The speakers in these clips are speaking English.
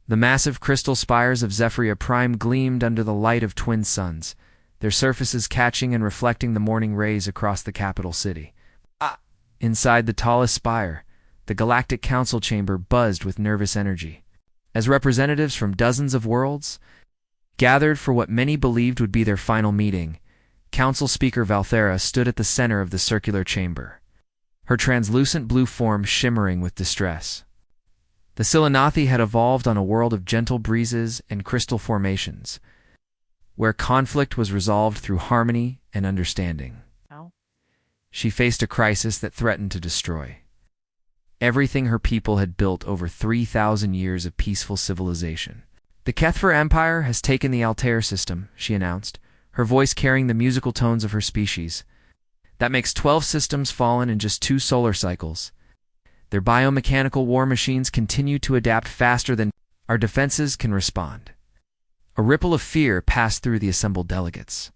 The massive crystal spires of Zephyria Prime gleamed under the light of twin suns, their surfaces catching and reflecting the morning rays across the capital city. Inside the tallest spire, the Galactic Council chamber buzzed with nervous energy, as representatives from dozens of worlds gathered for what many believed would be their final meeting. Council Speaker Valthera stood at the center of the circular chamber, her translucent blue form shimmering with distress. The Silanathi had evolved on a world of gentle breezes and crystal formations, where conflict was resolved through harmony and understanding. She faced a crisis that threatened to destroy everything her people had built over 3,000 years of peaceful civilization. The Kethfer Empire has taken the Altair system, she announced, her voice carrying the musical tones of her species. That makes 12 systems fallen in just 2 solar cycles. Their biomechanical war machines continue to adapt faster than our defenses can respond. A ripple of fear passed through the assembled delegates.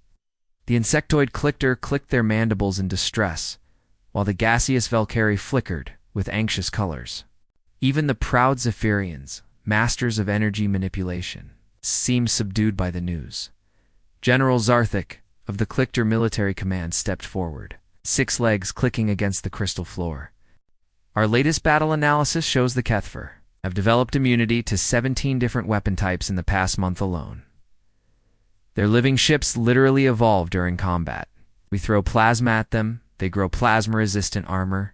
The insectoid Clicker clicked their mandibles in distress, while the gaseous Valkyrie flickered with anxious colors. Even the proud Zephyrians, masters of energy manipulation, seemed subdued by the news. General Zarthik of the Clicker Military Command stepped forward, 6 legs clicking against the crystal floor. Our latest battle analysis shows the Kethfer have developed immunity to 17 different weapon types in the past month alone. Their living ships literally evolve during combat. We throw plasma at them, they grow plasma-resistant armor.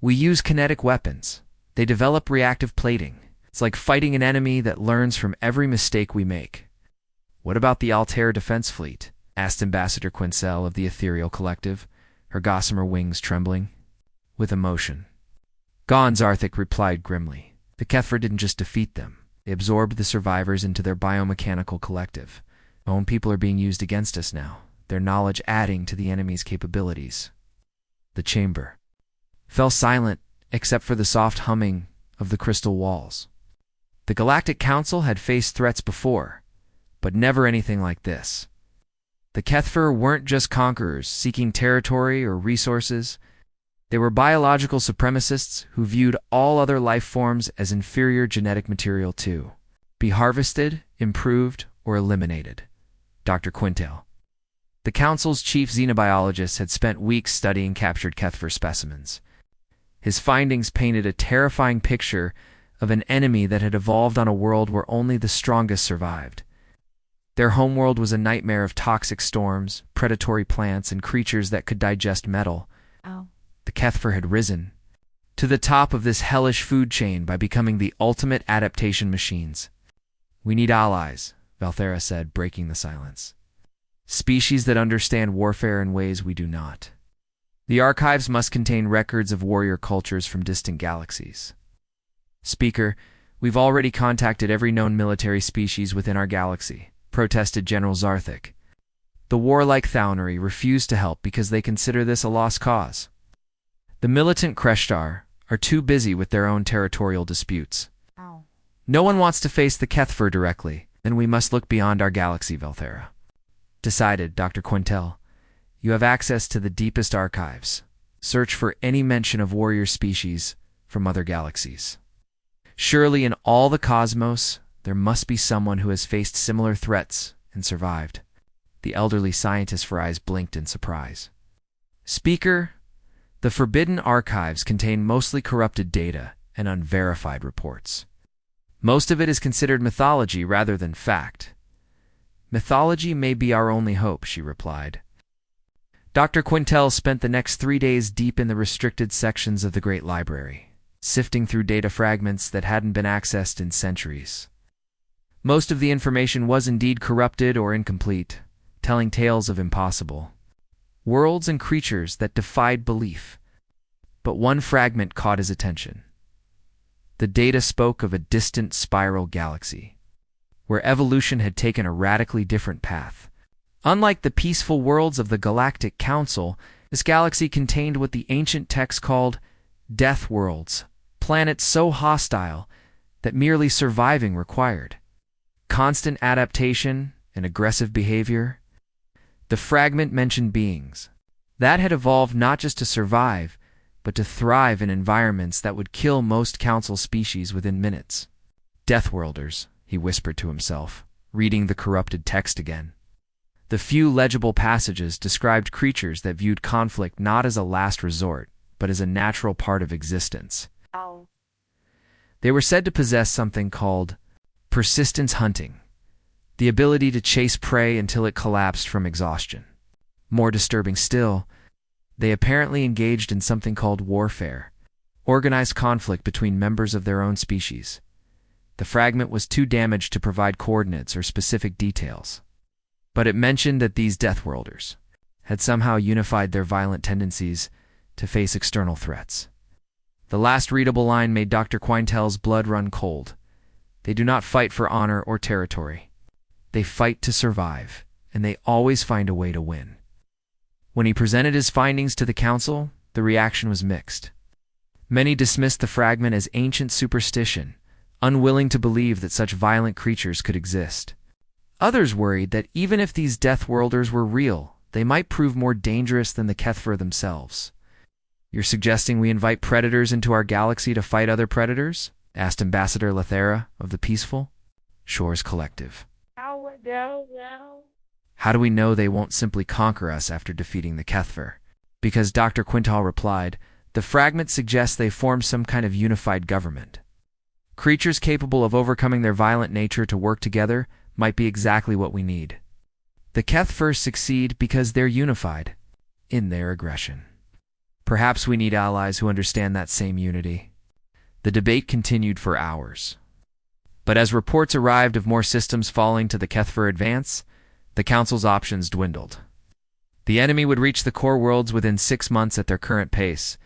We use kinetic weapons. They develop reactive plating. It's like fighting an enemy that learns from every mistake we make. What about the Altair Defense Fleet? Asked Ambassador Quincell of the Ethereal Collective, her gossamer wings trembling with emotion. Gone, Zarthik replied grimly. The Kethfer didn't just defeat them. They absorbed the survivors into their biomechanical collective. Our own people are being used against us now, their knowledge adding to the enemy's capabilities. The chamber fell silent except for the soft humming of the crystal walls. The Galactic Council had faced threats before, but never anything like this. The Kethfer weren't just conquerors seeking territory or resources. They were biological supremacists who viewed all other life forms as inferior genetic material to be harvested, improved, or eliminated. Dr. Quintel, the Council's chief xenobiologist, had spent weeks studying captured Kethfer specimens. His findings painted a terrifying picture of an enemy that had evolved on a world where only the strongest survived. Their homeworld was a nightmare of toxic storms, predatory plants, and creatures that could digest metal. The Kethfer had risen to the top of this hellish food chain by becoming the ultimate adaptation machines. We need allies, Valthera said, breaking the silence. Species that understand warfare in ways we do not. The archives must contain records of warrior cultures from distant galaxies. Speaker, we've already contacted every known military species within our galaxy, protested General Zarthik. The warlike Thaunari refused to help because they consider this a lost cause. The militant Kreshtar are too busy with their own territorial disputes. No one wants to face the Kethfer directly, then we must look beyond our galaxy, Valthera. Decided, Dr. Quintel. You have access to the deepest archives. Search for any mention of warrior species from other galaxies. Surely in all the cosmos, there must be someone who has faced similar threats and survived. The elderly scientist's eyes blinked in surprise. Speaker, the Forbidden Archives contain mostly corrupted data and unverified reports. Most of it is considered mythology rather than fact. Mythology may be our only hope, she replied. Dr. Quintel spent the next 3 days deep in the restricted sections of the Great Library, sifting through data fragments that hadn't been accessed in centuries. Most of the information was indeed corrupted or incomplete, telling tales of impossible worlds and creatures that defied belief. But one fragment caught his attention. The data spoke of a distant spiral galaxy, where evolution had taken a radically different path. Unlike the peaceful worlds of the Galactic Council, this galaxy contained what the ancient texts called Deathworlders, planets so hostile that merely surviving required constant adaptation and aggressive behavior. The fragment mentioned beings that had evolved not just to survive, but to thrive in environments that would kill most council species within minutes. Deathworlders, he whispered to himself, reading the corrupted text again. The few legible passages described creatures that viewed conflict not as a last resort, but as a natural part of existence. Oh. They were said to possess something called persistence hunting, the ability to chase prey until it collapsed from exhaustion. More disturbing still, they apparently engaged in something called warfare, organized conflict between members of their own species. The fragment was too damaged to provide coordinates or specific details, but it mentioned that these Deathworlders had somehow unified their violent tendencies to face external threats. The last readable line made Dr. Quintel's blood run cold. They do not fight for honor or territory. They fight to survive, and they always find a way to win. When he presented his findings to the council, the reaction was mixed. Many dismissed the fragment as ancient superstition, unwilling to believe that such violent creatures could exist. Others worried that even if these Deathworlders were real, they might prove more dangerous than the Kethfer themselves. "You're suggesting we invite predators into our galaxy to fight other predators?" asked Ambassador Lethera of the Peaceful Shores Collective. "How do we know they won't simply conquer us after defeating the Kethfer?" Because Dr. Quintal replied, "The fragment suggests they formed some kind of unified government. Creatures capable of overcoming their violent nature to work together might be exactly what we need. The Kethfer succeed because they're unified in their aggression. Perhaps we need allies who understand that same unity." The debate continued for hours. But as reports arrived of more systems falling to the Kethfer advance, the Council's options dwindled. The enemy would reach the core worlds within 6 months at their current pace.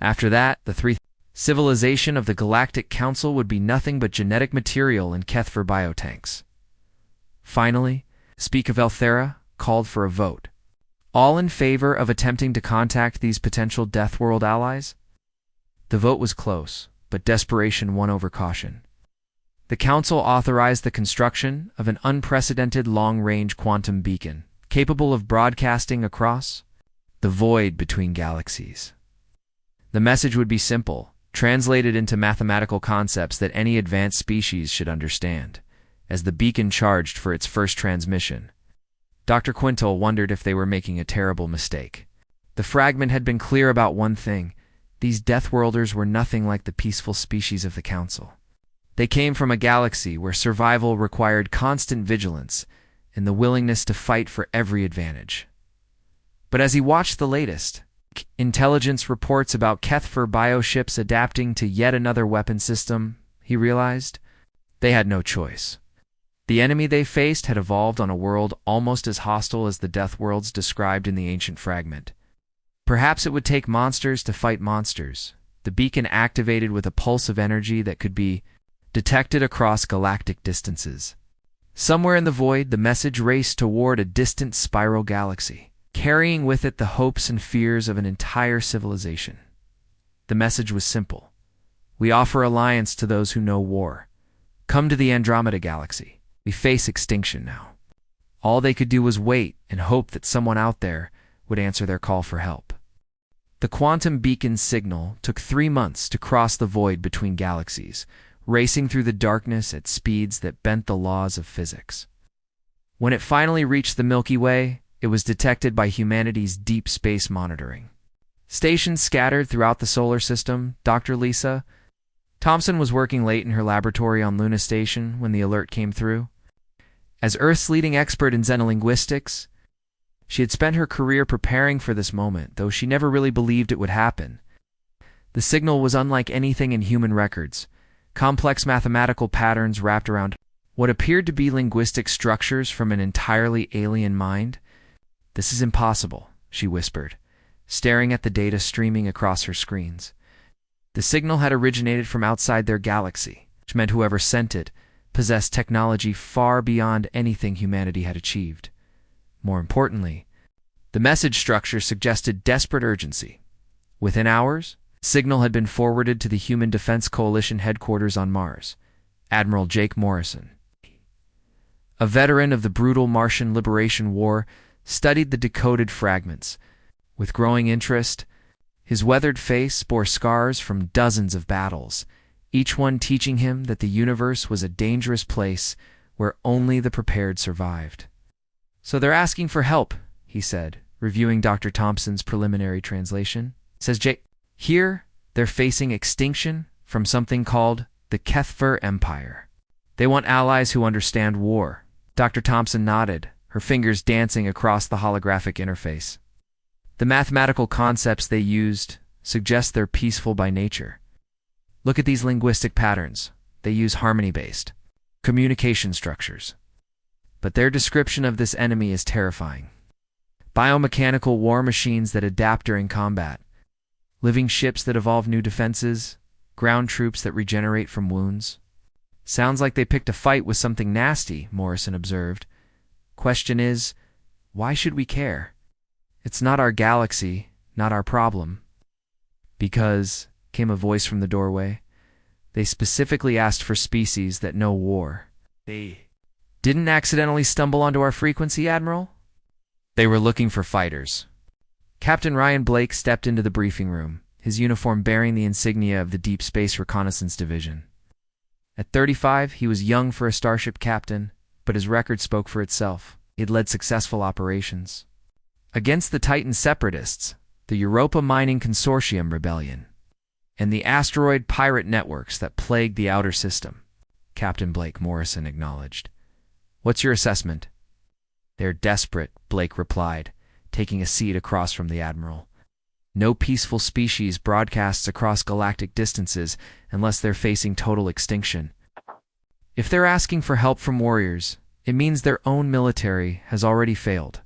After that, the civilization of the Galactic Council would be nothing but genetic material in Kethfer biotanks. Finally, Speak of Elthera called for a vote. All in favor of attempting to contact these potential Deathworld allies? The vote was close, but desperation won over caution. The Council authorized the construction of an unprecedented long-range quantum beacon, capable of broadcasting across the void between galaxies. The message would be simple, translated into mathematical concepts that any advanced species should understand. As the beacon charged for its first transmission, Dr. Quintal wondered if they were making a terrible mistake. The fragment had been clear about one thing: these Deathworlders were nothing like the peaceful species of the Council. They came from a galaxy where survival required constant vigilance and the willingness to fight for every advantage. But as he watched the latest intelligence reports about Kethfer bioships adapting to yet another weapon system, he realized they had no choice. The enemy they faced had evolved on a world almost as hostile as the Deathworlds described in the ancient fragment. Perhaps it would take monsters to fight monsters. The beacon activated with a pulse of energy that could be detected across galactic distances. Somewhere in the void, the message raced toward a distant spiral galaxy, carrying with it the hopes and fears of an entire civilization. The message was simple: we offer alliance to those who know war. Come to the Andromeda Galaxy. We face extinction now. All they could do was wait and hope that someone out there would answer their call for help. The quantum beacon's signal took 3 months to cross the void between galaxies, racing through the darkness at speeds that bent the laws of physics. When it finally reached the Milky Way, it was detected by humanity's deep space monitoring. Stations scattered throughout the solar system. Dr. Lisa Thompson was working late in her laboratory on Luna Station when the alert came through. As Earth's leading expert in xenolinguistics, she had spent her career preparing for this moment, though she never really believed it would happen. The signal was unlike anything in human records. Complex mathematical patterns wrapped around what appeared to be linguistic structures from an entirely alien mind. "This is impossible," she whispered, staring at the data streaming across her screens. The signal had originated from outside their galaxy, which meant whoever sent it possessed technology far beyond anything humanity had achieved. More importantly, the message structure suggested desperate urgency. Within hours, signal had been forwarded to the Human Defense Coalition headquarters on Mars. Admiral Jake Morrison, a veteran of the brutal Martian Liberation War, studied the decoded fragments. With growing interest, his weathered face bore scars from dozens of battles, each one teaching him that the universe was a dangerous place where only the prepared survived. "So they're asking for help," he said, reviewing Dr. Thompson's preliminary translation. Says Jay, "Here, they're facing extinction from something called the Kethver Empire. They want allies who understand war." Dr. Thompson nodded, her fingers dancing across the holographic interface. "The mathematical concepts they used suggest they're peaceful by nature. Look at these linguistic patterns. They use harmony-based communication structures. But their description of this enemy is terrifying. Biomechanical war machines that adapt during combat, living ships that evolve new defenses, ground troops that regenerate from wounds. Sounds like they picked a fight with something nasty," Morrison observed. "Question is, why should we care? It's not our galaxy, not our problem." "Because," came a voice from the doorway, "they specifically asked for species that know war." "They didn't accidentally stumble onto our frequency, Admiral?" "They were looking for fighters." Captain Ryan Blake stepped into the briefing room, his uniform bearing the insignia of the Deep Space Reconnaissance Division. At 35, he was young for a starship captain, but his record spoke for itself. He had led successful operations against the Titan separatists, the Europa Mining Consortium rebellion, and the asteroid pirate networks that plagued the outer system. Captain Blake, Morrison acknowledged. "What's your assessment?" "They're desperate," Blake replied, taking a seat across from the Admiral. "No peaceful species broadcasts across galactic distances unless they're facing total extinction. If they're asking for help from warriors, it means their own military has already failed."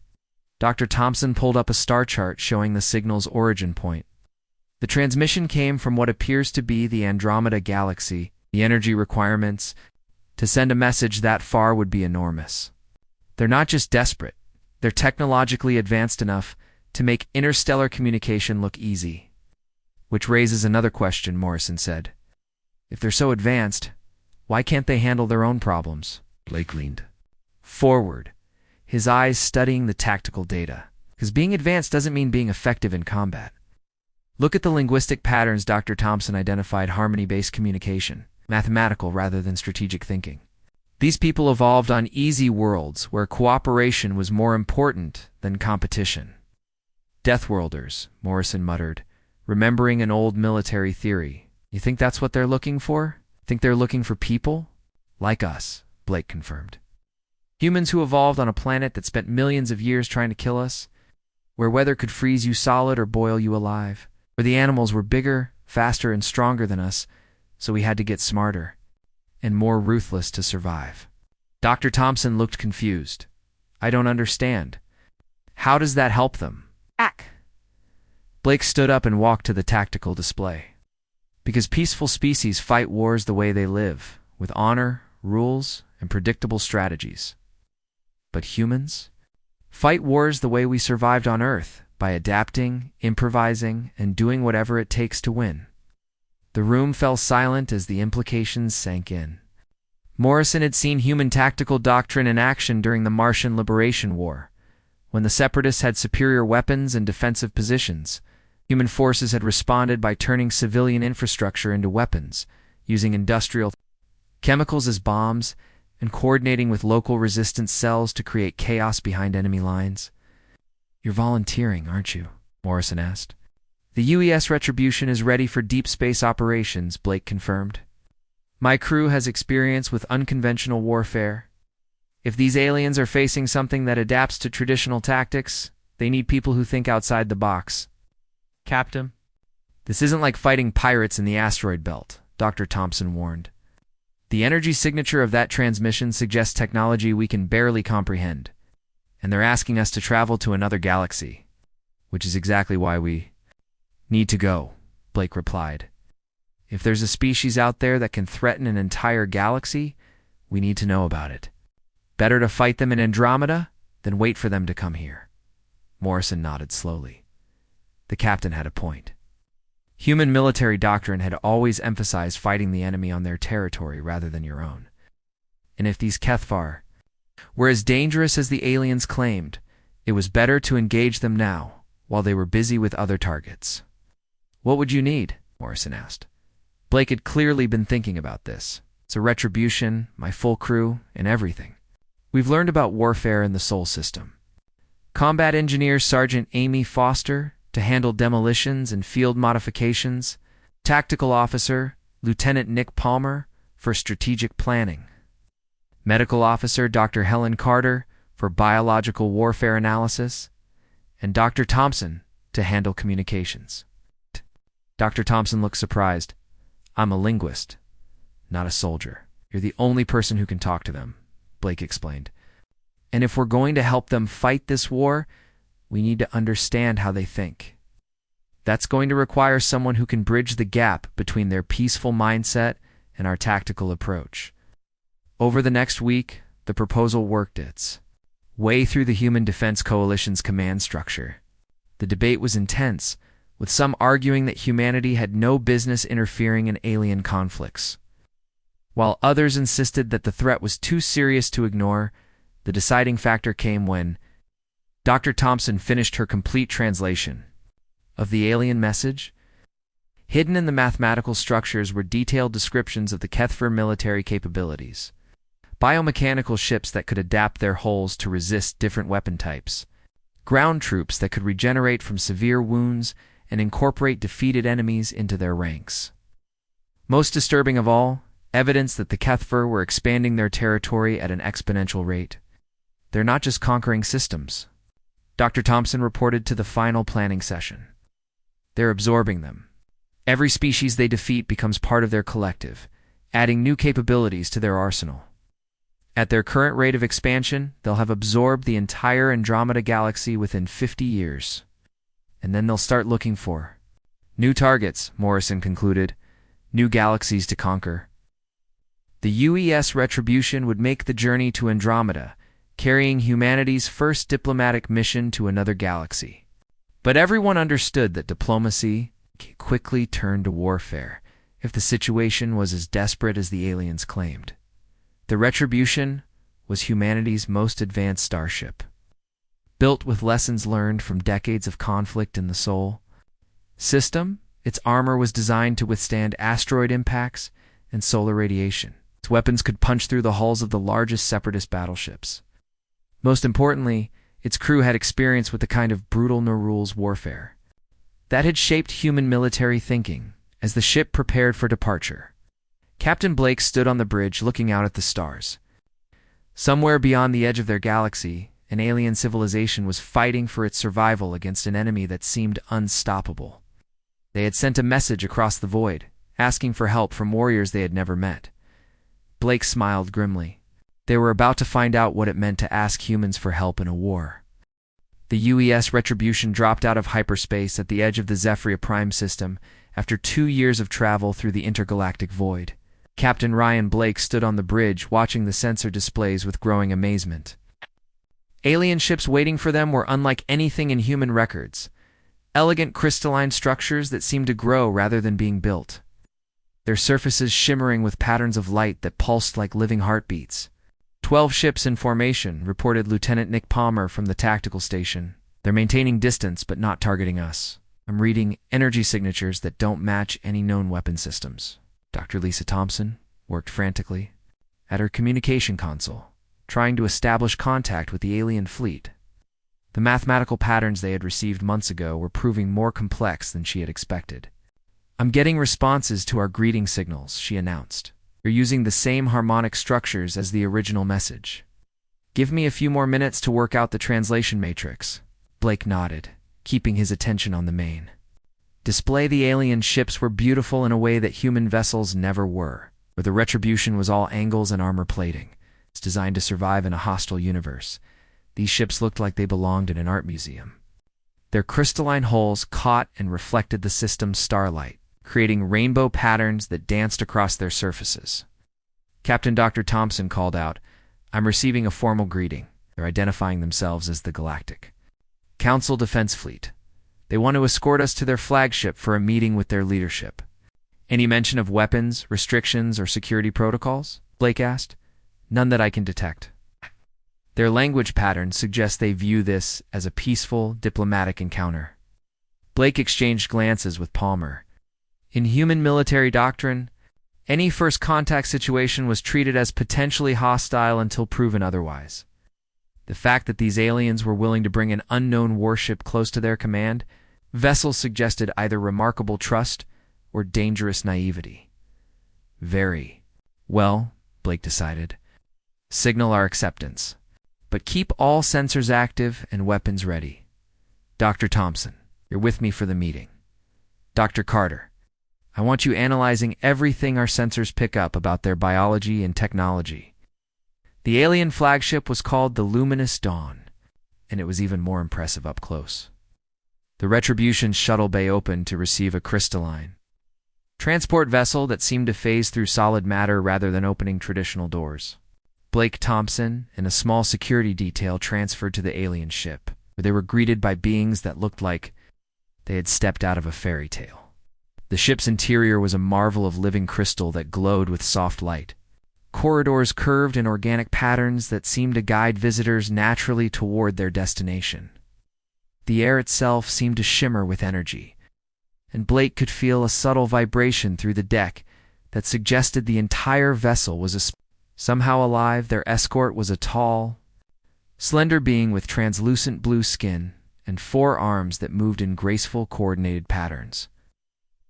Dr. Thompson pulled up a star chart showing the signal's origin point. The transmission came from what appears to be the Andromeda Galaxy. The energy requirements to send a message that far would be enormous. They're not just desperate, they're technologically advanced enough to make interstellar communication look easy. "Which raises another question," Morrison said. "If they're so advanced, why can't they handle their own problems?" Blake leaned forward, his eyes studying the tactical data. Because being advanced doesn't mean being effective in combat. Look at the linguistic patterns Dr. Thompson identified: harmony-based communication, mathematical rather than strategic thinking. These people evolved on easy worlds where cooperation was more important than competition. "Deathworlders," Morrison muttered, remembering an old military theory. "You think that's what they're looking for? Think they're looking for people?" "Like us," Blake confirmed. "Humans who evolved on a planet that spent millions of years trying to kill us, where weather could freeze you solid or boil you alive, where the animals were bigger, faster, and stronger than us, so we had to get smarter and more ruthless to survive." Dr. Thompson looked confused. "I don't understand. How does that help them?" Blake stood up and walked to the tactical display. "Because peaceful species fight wars the way they live, with honor, rules, and predictable strategies. But humans fight wars the way we survived on Earth, by adapting, improvising, and doing whatever it takes to win." The room fell silent as the implications sank in. Morrison had seen human tactical doctrine in action during the Martian Liberation War, when the Separatists had superior weapons and defensive positions. Human forces had responded by turning civilian infrastructure into weapons, using industrial chemicals as bombs, and coordinating with local resistance cells to create chaos behind enemy lines. "You're volunteering, aren't you?" Morrison asked. "The UES Retribution is ready for deep space operations," Blake confirmed. "My crew has experience with unconventional warfare. If these aliens are facing something that adapts to traditional tactics, they need people who think outside the box." "Captain, this isn't like fighting pirates in the asteroid belt," Dr. Thompson warned. "The energy signature of that transmission suggests technology we can barely comprehend, and they're asking us to travel to another galaxy, which is exactly why we need to go," Blake replied. "If there's a species out there that can threaten an entire galaxy, we need to know about it. Better to fight them in Andromeda than wait for them to come here." Morrison nodded slowly. The captain had a point. Human military doctrine had always emphasized fighting the enemy on their territory rather than your own. And if these Kethvar were as dangerous as the aliens claimed, it was better to engage them now, while they were busy with other targets. "What would you need?" Morrison asked. Blake had clearly been thinking about this. It's a retribution, my full crew, and everything. We've learned about warfare in the Sol system. Combat Engineer Sergeant Amy Foster to handle demolitions and field modifications. Tactical Officer Lieutenant Nick Palmer for strategic planning. Medical Officer Dr. Helen Carter for biological warfare analysis. And Dr. Thompson to handle communications. Dr. Thompson looked surprised. I'm a linguist, not a soldier. You're the only person who can talk to them, Blake explained. And if we're going to help them fight this war, we need to understand how they think. That's going to require someone who can bridge the gap between their peaceful mindset and our tactical approach. Over the next week, the proposal worked its way through the Human Defense Coalition's command structure. The debate was intense, with some arguing that humanity had no business interfering in alien conflicts. While others insisted that the threat was too serious to ignore, the deciding factor came when Dr. Thompson finished her complete translation of the alien message. Hidden in the mathematical structures were detailed descriptions of the Kethfer military capabilities. Biomechanical ships that could adapt their hulls to resist different weapon types. Ground troops that could regenerate from severe wounds and incorporate defeated enemies into their ranks. Most disturbing of all, evidence that the Kethfer were expanding their territory at an exponential rate. They're not just conquering systems, Dr. Thompson reported to the final planning session. They're absorbing them. Every species they defeat becomes part of their collective, adding new capabilities to their arsenal. At their current rate of expansion, they'll have absorbed the entire Andromeda galaxy within 50 years. And then they'll start looking for new targets, Morrison concluded, new galaxies to conquer. The UES Retribution would make the journey to Andromeda, carrying humanity's first diplomatic mission to another galaxy. But everyone understood that diplomacy quickly turned to warfare if the situation was as desperate as the aliens claimed. The Retribution was humanity's most advanced starship, built with lessons learned from decades of conflict in the Sol system. Its armor was designed to withstand asteroid impacts and solar radiation. Its weapons could punch through the hulls of the largest separatist battleships. Most importantly, its crew had experience with the kind of brutal no-rules warfare that had shaped human military thinking as the ship prepared for departure. Captain Blake stood on the bridge looking out at the stars. Somewhere beyond the edge of their galaxy, an alien civilization was fighting for its survival against an enemy that seemed unstoppable. They had sent a message across the void, asking for help from warriors they had never met. Blake smiled grimly. They were about to find out what it meant to ask humans for help in a war. The UES Retribution dropped out of hyperspace at the edge of the Zephyria Prime system after 2 years of travel through the intergalactic void. Captain Ryan Blake stood on the bridge watching the sensor displays with growing amazement. Alien ships waiting for them were unlike anything in human records. Elegant crystalline structures that seemed to grow rather than being built. Their surfaces shimmering with patterns of light that pulsed like living heartbeats. 12 ships in formation, reported Lieutenant Nick Palmer from the tactical station. They're maintaining distance but not targeting us. I'm reading energy signatures that don't match any known weapon systems. Dr. Lisa Thompson worked frantically at her communication console, trying to establish contact with the alien fleet. The mathematical patterns they had received months ago were proving more complex than she had expected. I'm getting responses to our greeting signals, she announced. You're using the same harmonic structures as the original message. Give me a few more minutes to work out the translation matrix. Blake nodded, keeping his attention on the main display. The alien ships were beautiful in a way that human vessels never were, where the Retribution was all angles and armor plating. It's designed to survive in a hostile universe. These ships looked like they belonged in an art museum. Their crystalline hulls caught and reflected the system's starlight, creating rainbow patterns that danced across their surfaces. Captain Dr. Thompson called out, I'm receiving a formal greeting. They're identifying themselves as the Galactic Council Defense Fleet. They want to escort us to their flagship for a meeting with their leadership. Any mention of weapons, restrictions, or security protocols? Blake asked. None that I can detect. Their language pattern suggests they view this as a peaceful, diplomatic encounter. Blake exchanged glances with Palmer. In human military doctrine, any first contact situation was treated as potentially hostile until proven otherwise. The fact that these aliens were willing to bring an unknown warship close to their command vessel suggested either remarkable trust or dangerous naivety. Very well, Blake decided. Signal our acceptance, but keep all sensors active and weapons ready. Dr. Thompson, you're with me for the meeting. Dr. Carter, I want you analyzing everything our sensors pick up about their biology and technology. The alien flagship was called the Luminous Dawn, and it was even more impressive up close. The Retribution's shuttle bay opened to receive a crystalline transport vessel that seemed to phase through solid matter rather than opening traditional doors. Blake Thompson and a small security detail transferred to the alien ship, where they were greeted by beings that looked like they had stepped out of a fairy tale. The ship's interior was a marvel of living crystal that glowed with soft light. Corridors curved in organic patterns that seemed to guide visitors naturally toward their destination. The air itself seemed to shimmer with energy, and Blake could feel a subtle vibration through the deck that suggested the entire vessel was somehow alive. Their escort was a tall, slender being with translucent blue skin and 4 arms that moved in graceful, coordinated patterns.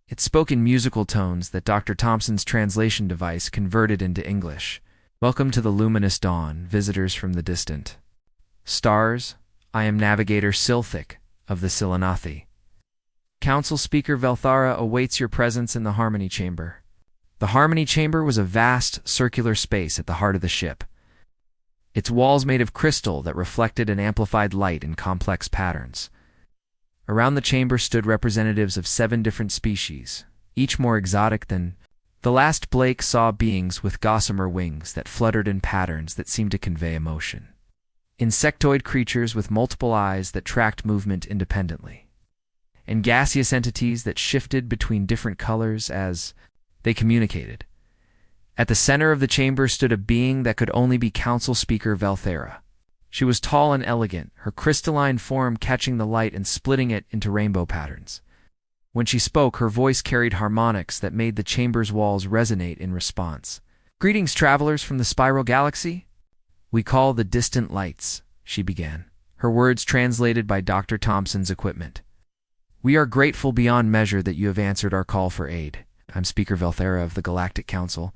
It spoke in musical tones that Dr. Thompson's translation device converted into English. Welcome to the Luminous Dawn, visitors from the distant stars. I am Navigator Silthic of the Silanathi. Council Speaker Velthara awaits your presence in the Harmony Chamber. The Harmony Chamber was a vast, circular space at the heart of the ship. Its walls made of crystal that reflected and amplified light in complex patterns. Around the chamber stood representatives of 7 different species, each more exotic than the last. Blake saw beings with gossamer wings that fluttered in patterns that seemed to convey emotion. Insectoid creatures with multiple eyes that tracked movement independently, and gaseous entities that shifted between different colors as they communicated. At the center of the chamber stood a being that could only be Council Speaker Velthara. She was tall and elegant, her crystalline form catching the light and splitting it into rainbow patterns. When she spoke, her voice carried harmonics that made the chamber's walls resonate in response. Greetings, travelers from the Spiral Galaxy. We call the distant lights, she began, her words translated by Dr. Thompson's equipment. We are grateful beyond measure that you have answered our call for aid. I'm Speaker Velthara of the Galactic Council,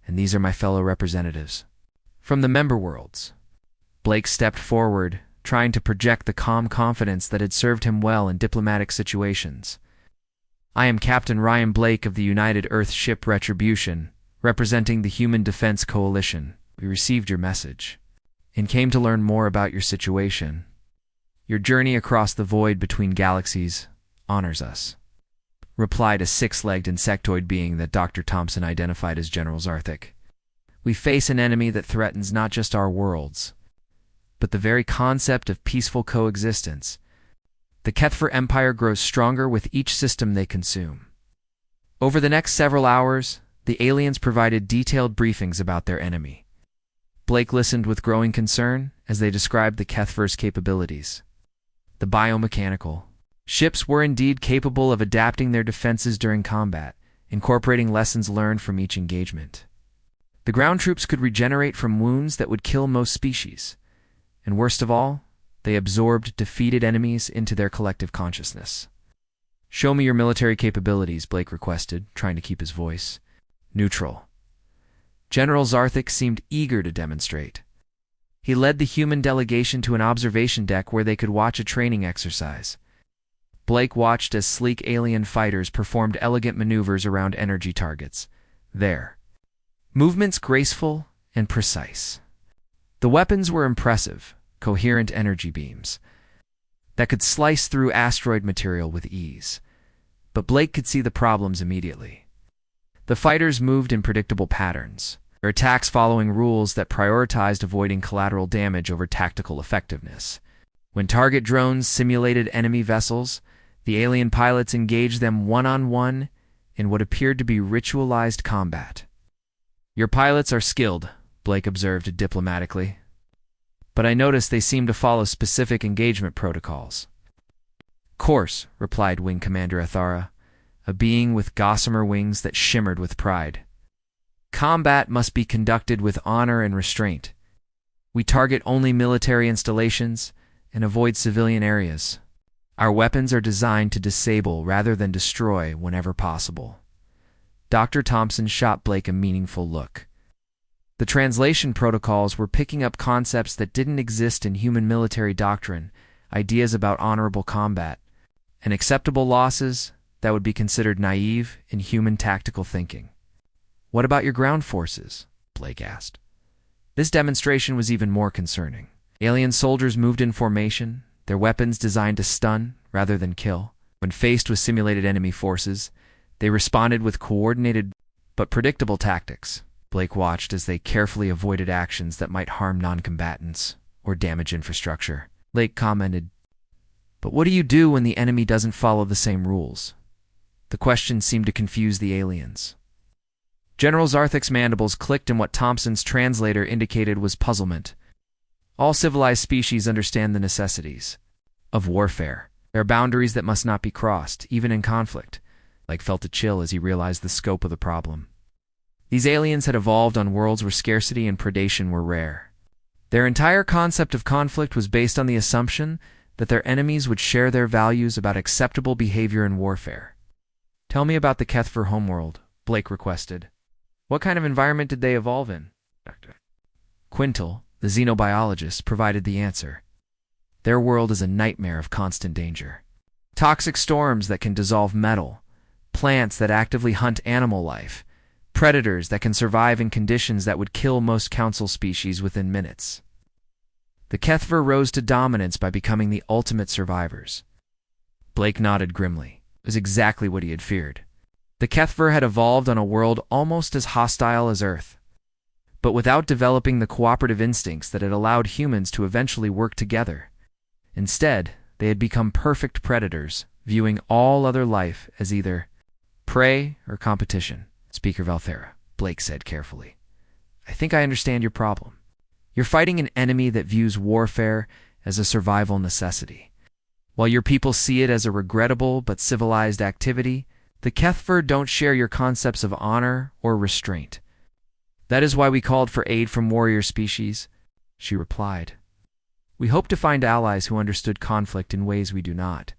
and these are my fellow representatives from the member worlds. Blake stepped forward, trying to project the calm confidence that had served him well in diplomatic situations. I am Captain Ryan Blake of the United Earth ship Retribution, representing the Human Defense Coalition. We received your message and came to learn more about your situation. Your journey across the void between galaxies honors us, replied a 6-legged insectoid being that Dr. Thompson identified as General Zarthic. We face an enemy that threatens not just our worlds, but the very concept of peaceful coexistence. The Kethver Empire grows stronger with each system they consume. Over the next several hours, the aliens provided detailed briefings about their enemy. Blake listened with growing concern as they described the Kethver's capabilities. The biomechanical ships were indeed capable of adapting their defenses during combat, incorporating lessons learned from each engagement. The ground troops could regenerate from wounds that would kill most species, and worst of all, they absorbed defeated enemies into their collective consciousness. Show me your military capabilities, Blake requested, trying to keep his voice neutral. General Zarthic seemed eager to demonstrate. He led the human delegation to an observation deck where they could watch a training exercise. Blake watched as sleek alien fighters performed elegant maneuvers around energy targets. Their movements graceful and precise. The weapons were impressive, coherent energy beams that could slice through asteroid material with ease. But Blake could see the problems immediately. The fighters moved in predictable patterns, their attacks following rules that prioritized avoiding collateral damage over tactical effectiveness. When target drones simulated enemy vessels, the alien pilots engaged them one-on-one in what appeared to be ritualized combat. Your pilots are skilled, Blake observed diplomatically, but I noticed they seem to follow specific engagement protocols. Course, replied Wing Commander Athara, a being with gossamer wings that shimmered with pride. Combat must be conducted with honor and restraint. We target only military installations and avoid civilian areas. Our weapons are designed to disable rather than destroy whenever possible. Dr. Thompson shot Blake a meaningful look. The translation protocols were picking up concepts that didn't exist in human military doctrine, ideas about honorable combat, and acceptable losses that would be considered naive in human tactical thinking. "What about your ground forces?" Blake asked. This demonstration was even more concerning. Alien soldiers moved in formation, their weapons designed to stun rather than kill. When faced with simulated enemy forces, they responded with coordinated but predictable tactics. Blake watched as they carefully avoided actions that might harm non-combatants or damage infrastructure. Blake commented, "But what do you do when the enemy doesn't follow the same rules?" The question seemed to confuse the aliens. General Zarthik's mandibles clicked in what Thompson's translator indicated was puzzlement. All civilized species understand the necessities of warfare. There are boundaries that must not be crossed, even in conflict. Blake felt a chill as he realized the scope of the problem. These aliens had evolved on worlds where scarcity and predation were rare. Their entire concept of conflict was based on the assumption that their enemies would share their values about acceptable behavior in warfare. "Tell me about the Kethver homeworld," Blake requested. "What kind of environment did they evolve in?" Quintal, the xenobiologist, provided the answer. "Their world is a nightmare of constant danger. Toxic storms that can dissolve metal, plants that actively hunt animal life, predators that can survive in conditions that would kill most council species within minutes. The Kethver rose to dominance by becoming the ultimate survivors." Blake nodded grimly. It was exactly what he had feared. The Kethver had evolved on a world almost as hostile as Earth, but without developing the cooperative instincts that had allowed humans to eventually work together. Instead, they had become perfect predators, viewing all other life as either prey or competition. "Speaker Valthera," Blake said carefully, "I think I understand your problem. You're fighting an enemy that views warfare as a survival necessity. While your people see it as a regrettable but civilized activity, the Kethver don't share your concepts of honor or restraint. That is why we called for aid from warrior species," she replied. "We hope to find allies who understood conflict in ways we do not."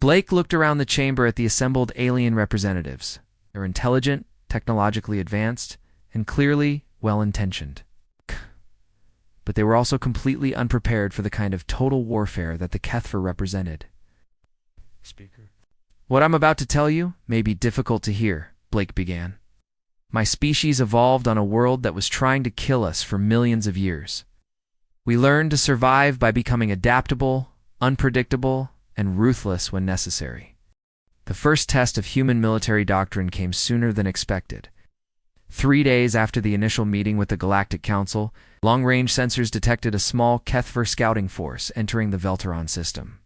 Blake looked around the chamber at the assembled alien representatives. They were intelligent, technologically advanced, and clearly well-intentioned. But they were also completely unprepared for the kind of total warfare that the Kethver represented. "Speaker, what I'm about to tell you may be difficult to hear," Blake began. "My species evolved on a world that was trying to kill us for millions of years. We learned to survive by becoming adaptable, unpredictable, and ruthless when necessary. The first test of human military doctrine came sooner than expected. 3 days after the initial meeting with the Galactic Council, long-range sensors detected a small Kethver scouting force entering the Velteron system.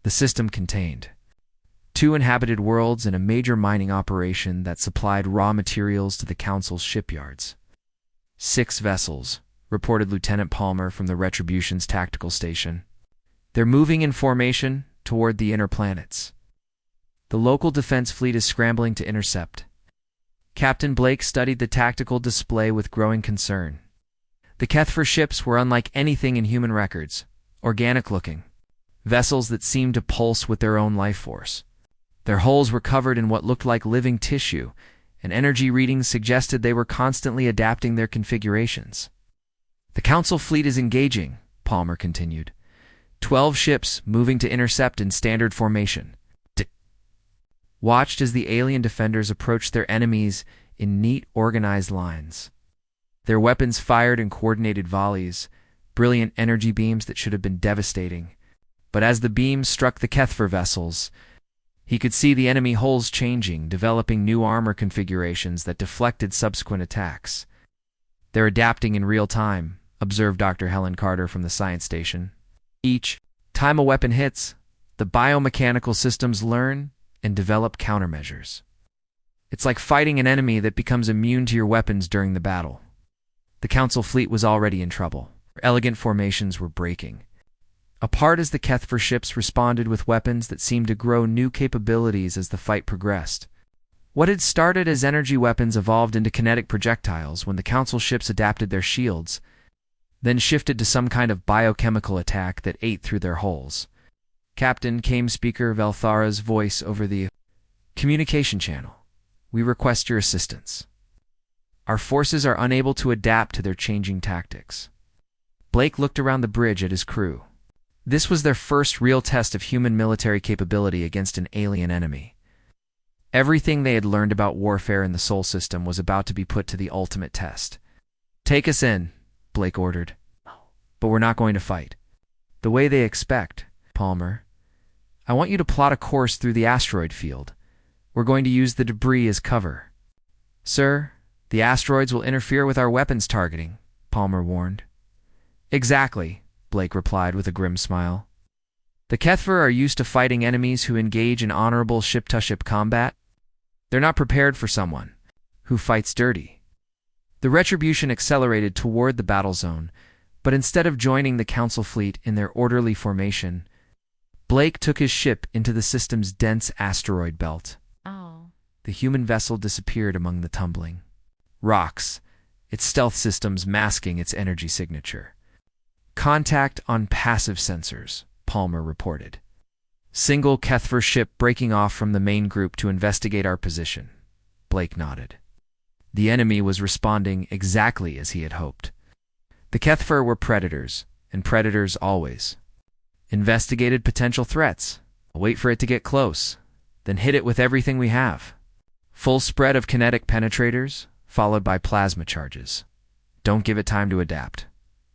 The system contained 2 inhabited worlds and a major mining operation that supplied raw materials to the Council's shipyards. 6 vessels, reported Lieutenant Palmer from the Retribution's tactical station. They're moving in formation toward the inner planets. The local defense fleet is scrambling to intercept." Captain Blake studied the tactical display with growing concern. The Kethver ships were unlike anything in human records, organic-looking, vessels that seemed to pulse with their own life force. Their hulls were covered in what looked like living tissue, and energy readings suggested they were constantly adapting their configurations. "The Council fleet is engaging," Palmer continued. 12 ships moving to intercept in standard formation. Watched as the alien defenders approached their enemies in neat, organized lines. Their weapons fired in coordinated volleys, brilliant energy beams that should have been devastating. But as the beams struck the Kethver vessels, he could see the enemy hulls changing, developing new armor configurations that deflected subsequent attacks. "They're adapting in real time," observed Dr. Helen Carter from the science station. "Each time a weapon hits, the biomechanical systems learn and develop countermeasures. It's like fighting an enemy that becomes immune to your weapons during the battle." The Council fleet was already in trouble. Elegant formations were breaking. Apart as the Kethver ships responded with weapons that seemed to grow new capabilities as the fight progressed. What had started as energy weapons evolved into kinetic projectiles when the Council ships adapted their shields, then shifted to some kind of biochemical attack that ate through their hulls. Captain, came Speaker Velthara's voice over the communication channel. We request your assistance. Our forces are unable to adapt to their changing tactics. Blake looked around the bridge at his crew. This was their first real test of human military capability against an alien enemy. Everything they had learned about warfare in the Sol system was about to be put to the ultimate test. Take us in, Blake ordered. But we're not going to fight. The way they expect, Palmer. I want you to plot a course through the asteroid field. We're going to use the debris as cover. Sir, the asteroids will interfere with our weapons targeting, Palmer warned. Exactly, Blake replied with a grim smile. The Kethver are used to fighting enemies who engage in honorable ship-to-ship combat. They're not prepared for someone who fights dirty. The Retribution accelerated toward the battle zone, but instead of joining the Council fleet in their orderly formation, Blake took his ship into the system's dense asteroid belt. Oh. The human vessel disappeared among the tumbling rocks, its stealth systems masking its energy signature. Contact on passive sensors, Palmer reported. Single Kethver ship breaking off from the main group to investigate our position. Blake nodded. The enemy was responding exactly as he had hoped. The Kethver were predators, and predators always investigated potential threats. Wait for it to get close, then hit it with everything we have. Full spread of kinetic penetrators, followed by plasma charges. Don't give it time to adapt.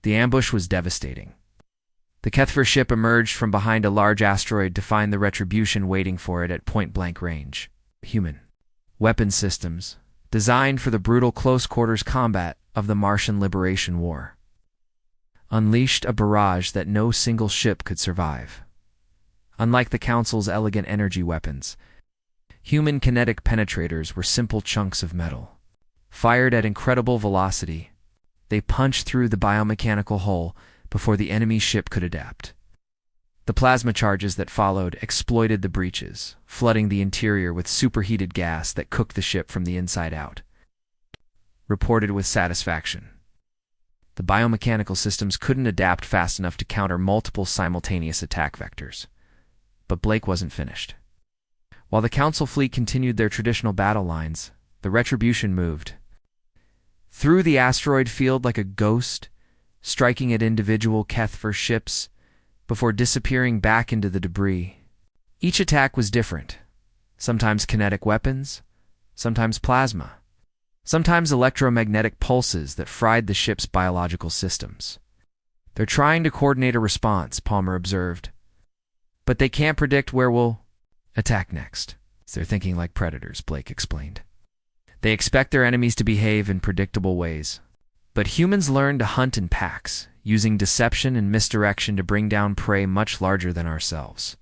The ambush was devastating. The Kethver ship emerged from behind a large asteroid to find the Retribution waiting for it at point-blank range. Human weapon systems, designed for the brutal close-quarters combat of the Martian Liberation War, unleashed a barrage that no single ship could survive. Unlike the Council's elegant energy weapons, human kinetic penetrators were simple chunks of metal. Fired at incredible velocity, they punched through the biomechanical hull before the enemy ship could adapt. The plasma charges that followed exploited the breaches, flooding the interior with superheated gas that cooked the ship from the inside out. Reported with satisfaction. The biomechanical systems couldn't adapt fast enough to counter multiple simultaneous attack vectors. But Blake wasn't finished. While the Council fleet continued their traditional battle lines, the Retribution moved through the asteroid field like a ghost, striking at individual Kethver ships before disappearing back into the debris. Each attack was different. Sometimes kinetic weapons, sometimes plasma, sometimes electromagnetic pulses that fried the ship's biological systems. They're trying to coordinate a response, Palmer observed. But they can't predict where we'll attack next. They're thinking like predators, Blake explained. They expect their enemies to behave in predictable ways. But humans learn to hunt in packs, using deception and misdirection to bring down prey much larger than ourselves.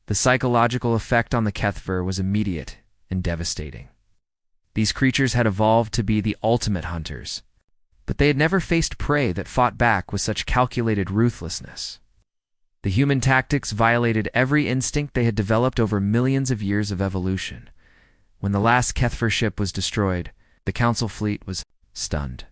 The psychological effect on the Kethver was immediate and devastating. These creatures had evolved to be the ultimate hunters, but they had never faced prey that fought back with such calculated ruthlessness. The human tactics violated every instinct they had developed over millions of years of evolution. When the last Kethver ship was destroyed, the Council fleet was stunned.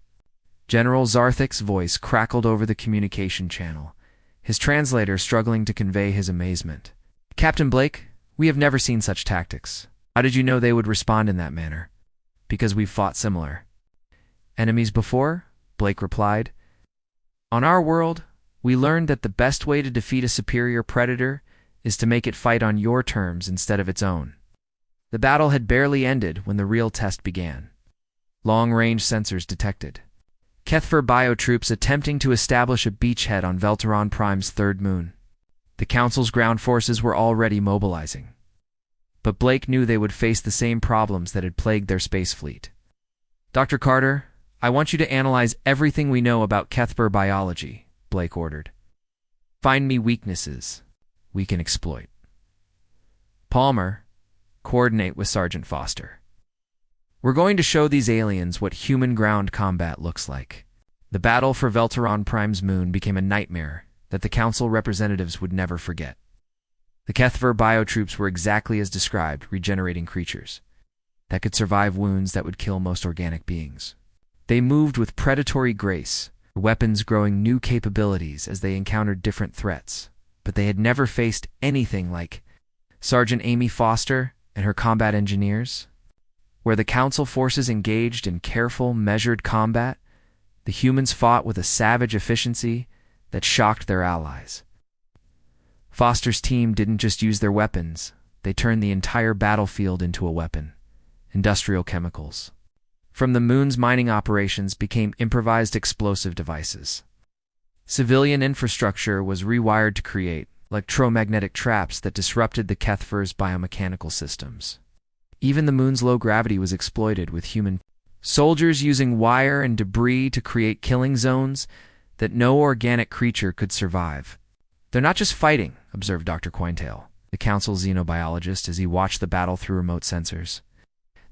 General Zarthik's voice crackled over the communication channel, his translator struggling to convey his amazement. Captain Blake, we have never seen such tactics. How did you know they would respond in that manner? Because we've fought similar enemies before, Blake replied. On our world, we learned that the best way to defeat a superior predator is to make it fight on your terms instead of its own. The battle had barely ended when the real test began. Long-range sensors detected Kethver biotroops attempting to establish a beachhead on Velteron Prime's third moon. The Council's ground forces were already mobilizing. But Blake knew they would face the same problems that had plagued their space fleet. Dr. Carter, I want you to analyze everything we know about Kethver biology, Blake ordered. Find me weaknesses we can exploit. Palmer, coordinate with Sergeant Foster. We're going to show these aliens what human ground combat looks like. The battle for Velteron Prime's moon became a nightmare that the Council representatives would never forget. The Kethver biotroops were exactly as described, regenerating creatures. that could survive wounds that would kill most organic beings. They moved with predatory grace, weapons growing new capabilities as they encountered different threats, but they had never faced anything like Sergeant Amy Foster and her combat engineers. Where the Council forces engaged in careful, measured combat, the humans fought with a savage efficiency that shocked their allies. Foster's team didn't just use their weapons, they turned the entire battlefield into a weapon. Industrial chemicals from the moon's mining operations became improvised explosive devices. Civilian infrastructure was rewired to create electromagnetic traps that disrupted the Kethfer's biomechanical systems. Even the moon's low gravity was exploited, with human soldiers using wire and debris to create killing zones that no organic creature could survive. "They're not just fighting," observed Dr. Cointail, the Council xenobiologist, as he watched the battle through remote sensors.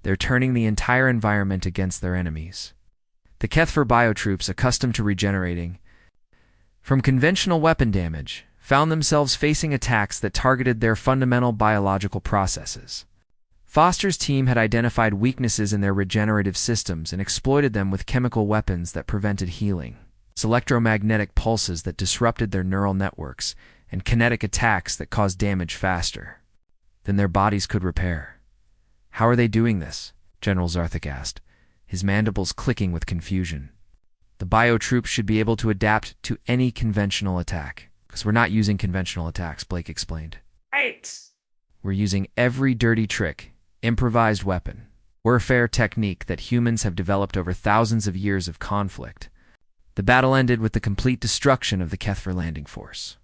"They're turning the entire environment against their enemies." The Kethfer biotroops, accustomed to regenerating from conventional weapon damage, found themselves facing attacks that targeted their fundamental biological processes. Foster's team had identified weaknesses in their regenerative systems and exploited them with chemical weapons that prevented healing, electromagnetic pulses that disrupted their neural networks, and kinetic attacks that caused damage faster than their bodies could repair. "How are they doing this?" General Zarthik asked, his mandibles clicking with confusion. "The biotroops should be able to adapt to any conventional attack." "Because we're not using conventional attacks," Blake explained. Right. "We're using every dirty trick, improvised weapon, warfare technique that humans have developed over thousands of years of conflict." The battle ended with the complete destruction of the Kethfer landing force.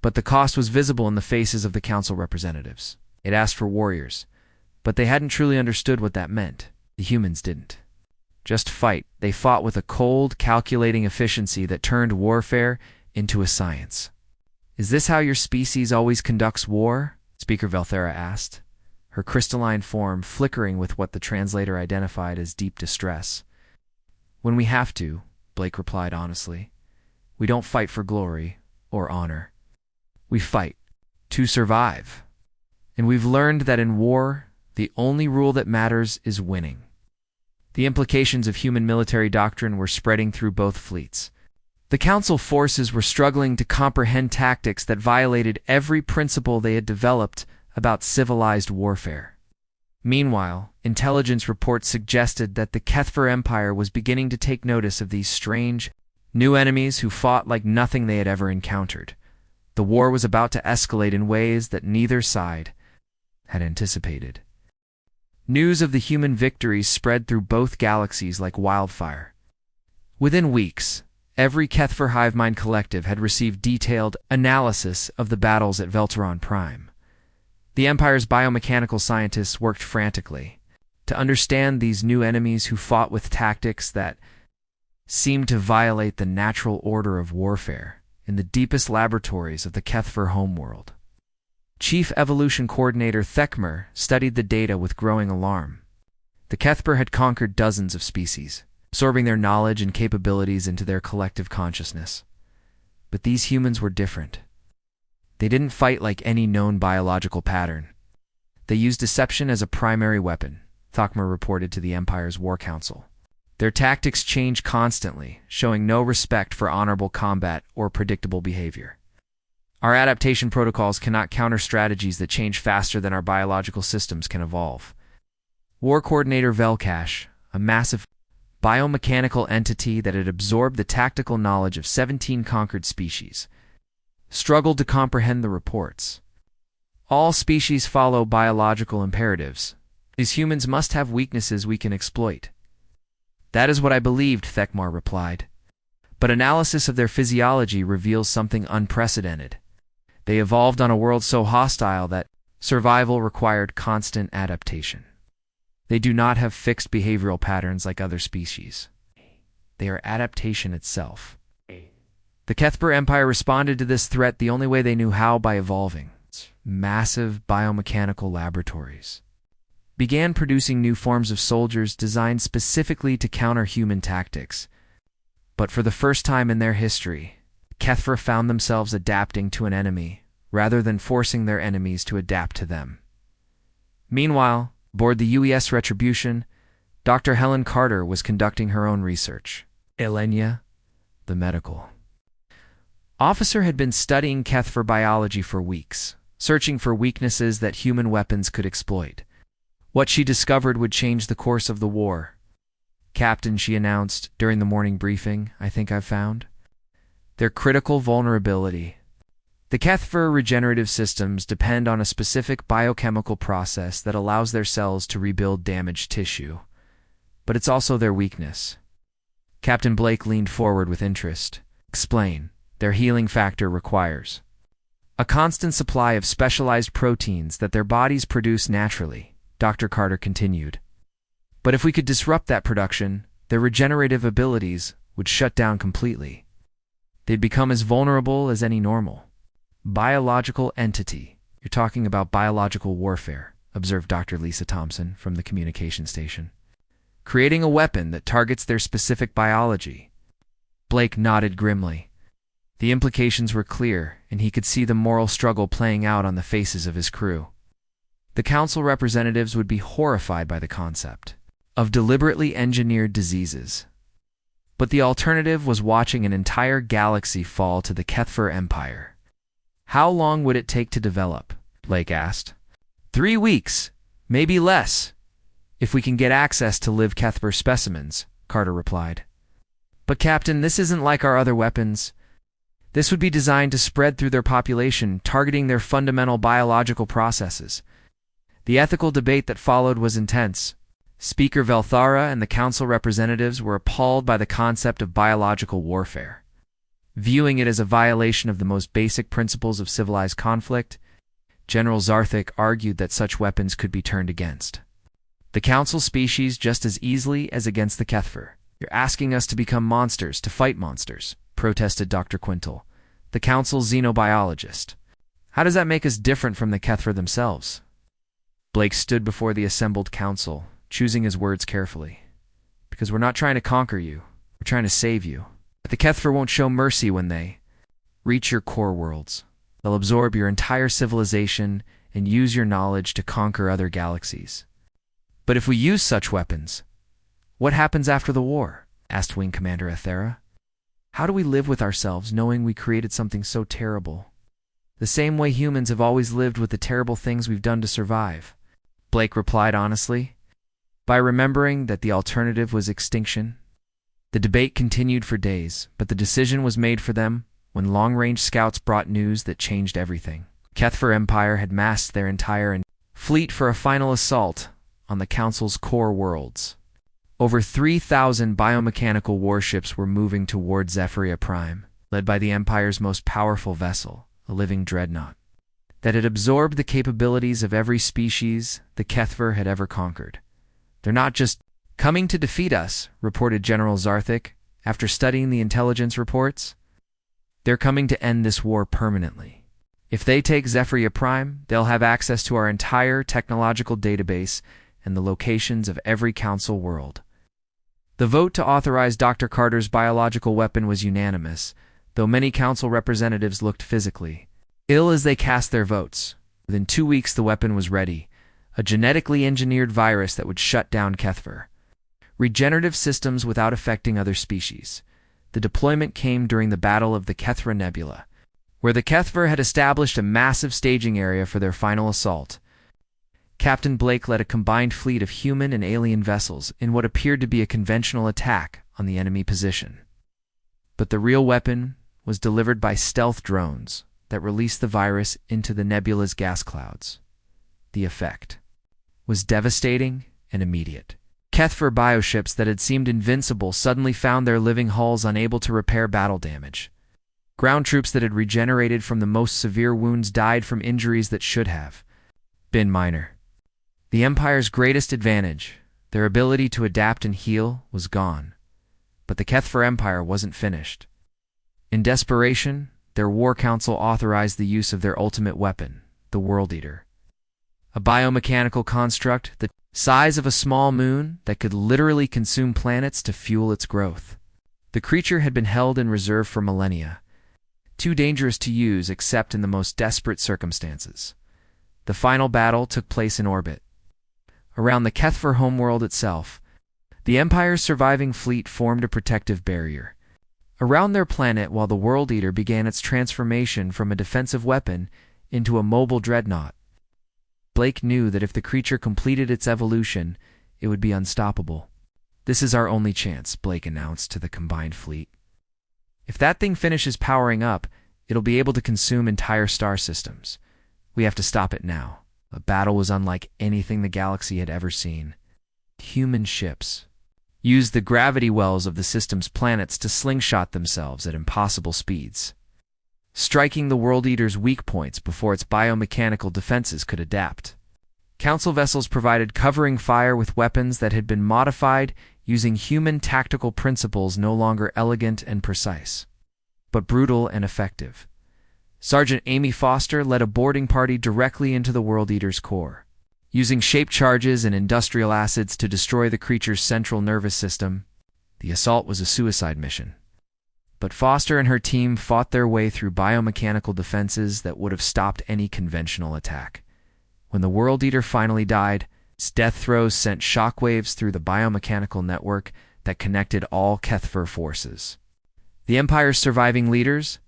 But the cost was visible in the faces of the Council representatives. It asked for warriors, but they hadn't truly understood what that meant. The humans didn't just fight. They fought with a cold, calculating efficiency that turned warfare into a science. "Is this how your species always conducts war?" Speaker Velthera asked, her crystalline form flickering with what the translator identified as deep distress. "When we have to," Blake replied honestly. "We don't fight for glory or honor. We fight to survive. And we've learned that in war, the only rule that matters is winning." The implications of human military doctrine were spreading through both fleets. The Council forces were struggling to comprehend tactics that violated every principle they had developed about civilized warfare. Meanwhile, intelligence reports suggested that the Kethfer Empire was beginning to take notice of these strange, new enemies who fought like nothing they had ever encountered. The war was about to escalate in ways that neither side had anticipated. News of the human victories spread through both galaxies like wildfire. Within weeks, every Kethfer Hivemind collective had received detailed analysis of the battles at Velteron Prime. The Empire's biomechanical scientists worked frantically to understand these new enemies who fought with tactics that seemed to violate the natural order of warfare in the deepest laboratories of the Kethfer homeworld. Chief Evolution Coordinator Thekmer studied the data with growing alarm. The Kethfer had conquered dozens of species, absorbing their knowledge and capabilities into their collective consciousness. But these humans were different. They didn't fight like any known biological pattern. They used deception as a primary weapon, Thekmer reported to the Empire's War Council. Their tactics changed constantly, showing no respect for honorable combat or predictable behavior. "Our adaptation protocols cannot counter strategies that change faster than our biological systems can evolve." War Coordinator Velkash, a massive biomechanical entity that had absorbed the tactical knowledge of 17 conquered species, struggled to comprehend the reports. "All species follow biological imperatives. These humans must have weaknesses we can exploit." "That is what I believed," Thekmar replied. "But analysis of their physiology reveals something unprecedented. They evolved on a world so hostile that survival required constant adaptation. They do not have fixed behavioral patterns like other species. They are adaptation itself." The Kethfer Empire responded to this threat the only way they knew how, by evolving. Massive biomechanical laboratories began producing new forms of soldiers designed specifically to counter human tactics. But for the first time in their history, Kethfer found themselves adapting to an enemy rather than forcing their enemies to adapt to them. Meanwhile, Aboard the UES Retribution, Dr. Helen Carter was conducting her own research. Elenia, the medical officer, had been studying Kethver biology for weeks, searching for weaknesses that human weapons could exploit. What she discovered would change the course of the war. "Captain," she announced during the morning briefing, "I think I've found their critical vulnerability. The Kethver regenerative systems depend on a specific biochemical process that allows their cells to rebuild damaged tissue. But it's also their weakness." Captain Blake leaned forward with interest. "Explain." "Their healing factor requires a constant supply of specialized proteins that their bodies produce naturally," Dr. Carter continued. "But if we could disrupt that production, their regenerative abilities would shut down completely. They'd become as vulnerable as any normal biological entity." "You're talking about biological warfare," observed Dr. Lisa Thompson from the communication station. "Creating a weapon that targets their specific biology." Blake nodded grimly. The implications were clear, and he could see the moral struggle playing out on the faces of his crew. The council representatives would be horrified by the concept of deliberately engineered diseases. But the alternative was watching an entire galaxy fall to the Kethver Empire. "How long would it take to develop?" Blake asked. 3 weeks, maybe less, if we can get access to live Kethver specimens," Carter replied. "But Captain, this isn't like our other weapons. This would be designed to spread through their population, targeting their fundamental biological processes." The ethical debate that followed was intense. Speaker Velthara and the council representatives were appalled by the concept of biological warfare. Viewing it as a violation of the most basic principles of civilized conflict, General Zarthik argued that such weapons could be turned against the council species just as easily as against the Kethver. "You're asking us to become monsters, to fight monsters," protested Dr. Quintal, the council's xenobiologist. "How does that make us different from the Kethver themselves?" Blake stood before the assembled council, choosing his words carefully. "Because we're not trying to conquer you, we're trying to save you. But the Kethver won't show mercy when they reach your core worlds. They'll absorb your entire civilization and use your knowledge to conquer other galaxies." "But if we use such weapons, what happens after the war?" asked Wing Commander Ethera. "How do we live with ourselves knowing we created something so terrible? The same way humans have always lived with the terrible things we've done to survive." Blake replied honestly, "By remembering that the alternative was extinction." The debate continued for days, but the decision was made for them when long-range scouts brought news that changed everything. Kethver Empire had massed their entire fleet for a final assault on the Council's core worlds. Over 3,000 biomechanical warships were moving toward Zephyria Prime, led by the Empire's most powerful vessel, a living dreadnought that had absorbed the capabilities of every species the Kethver had ever conquered. "They're not just coming to defeat us," reported General Zarthik after studying the intelligence reports. "They're coming to end this war permanently. If they take Zephyria Prime, they'll have access to our entire technological database and the locations of every Council world." The vote to authorize Dr. Carter's biological weapon was unanimous, though many council representatives looked physically ill as they cast their votes. Within 2 weeks the weapon was ready, a genetically engineered virus that would shut down Kethver regenerative systems without affecting other species. The deployment came during the Battle of the Kethra Nebula, where the Kethver had established a massive staging area for their final assault. Captain Blake led a combined fleet of human and alien vessels in what appeared to be a conventional attack on the enemy position. But the real weapon was delivered by stealth drones that released the virus into the nebula's gas clouds. The effect was devastating and immediate. Kethver bioships that had seemed invincible suddenly found their living hulls unable to repair battle damage. Ground troops that had regenerated from the most severe wounds died from injuries that should have been minor. The Empire's greatest advantage, their ability to adapt and heal, was gone. But the Kethver Empire wasn't finished. In desperation, their War Council authorized the use of their ultimate weapon, the World Eater. A biomechanical construct the size of a small moon that could literally consume planets to fuel its growth. The creature had been held in reserve for millennia, too dangerous to use except in the most desperate circumstances. The final battle took place in orbit. Around the Kethver homeworld itself, the Empire's surviving fleet formed a protective barrier around their planet while the World Eater began its transformation from a defensive weapon into a mobile dreadnought. Blake knew that if the creature completed its evolution, it would be unstoppable. "This is our only chance," Blake announced to the combined fleet. "If that thing finishes powering up, it'll be able to consume entire star systems. We have to stop it now." The battle was unlike anything the galaxy had ever seen. Human ships used the gravity wells of the system's planets to slingshot themselves at impossible speeds, striking the World Eater's weak points before its biomechanical defenses could adapt. Council vessels provided covering fire with weapons that had been modified using human tactical principles, no longer elegant and precise, but brutal and effective. Sergeant Amy Foster led a boarding party directly into the World Eater's core, using shape charges and industrial acids to destroy the creature's central nervous system. The assault was a suicide mission, but Foster and her team fought their way through biomechanical defenses that would have stopped any conventional attack. When the World Eater finally died, its death throes sent shockwaves through the biomechanical network that connected all Kethver forces. The Empire's surviving leaders,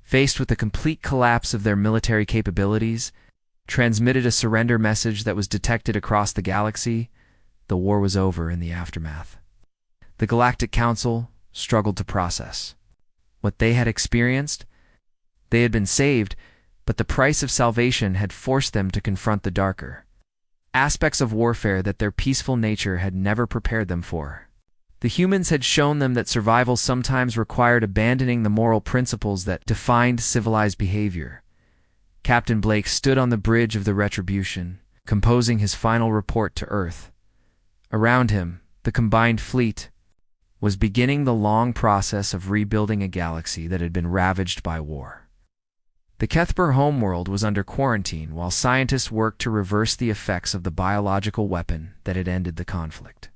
faced with the complete collapse of their military capabilities, transmitted a surrender message that was detected across the galaxy. The war was over in the aftermath. The Galactic Council struggled to process what they had experienced. They had been saved, but the price of salvation had forced them to confront the darker aspects of warfare that their peaceful nature had never prepared them for. The humans had shown them that survival sometimes required abandoning the moral principles that defined civilized behavior. Captain Blake stood on the bridge of the Retribution, composing his final report to Earth. Around him, the combined fleet was beginning the long process of rebuilding a galaxy that had been ravaged by war. The Kethver homeworld was under quarantine while scientists worked to reverse the effects of the biological weapon that had ended the conflict.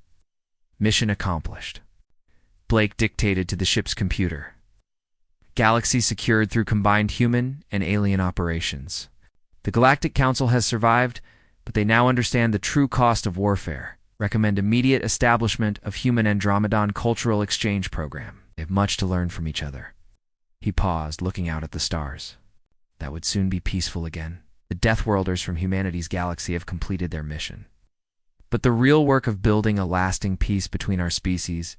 Mission accomplished. Blake dictated to the ship's computer. Galaxy secured through combined human and alien operations. The Galactic Council has survived, but they now understand the true cost of warfare. Recommend immediate establishment of Human Andromedon Cultural Exchange Program. They have much to learn from each other. He paused, looking out at the stars. That would soon be peaceful again. The Deathworlders from humanity's galaxy have completed their mission. But the real work of building a lasting peace between our species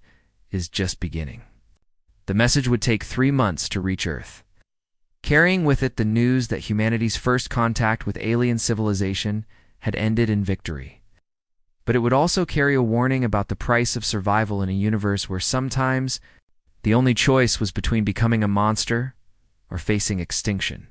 is just beginning. The message would take 3 months to reach Earth, carrying with it the news that humanity's first contact with alien civilization had ended in victory. But it would also carry a warning about the price of survival in a universe where sometimes the only choice was between becoming a monster or facing extinction.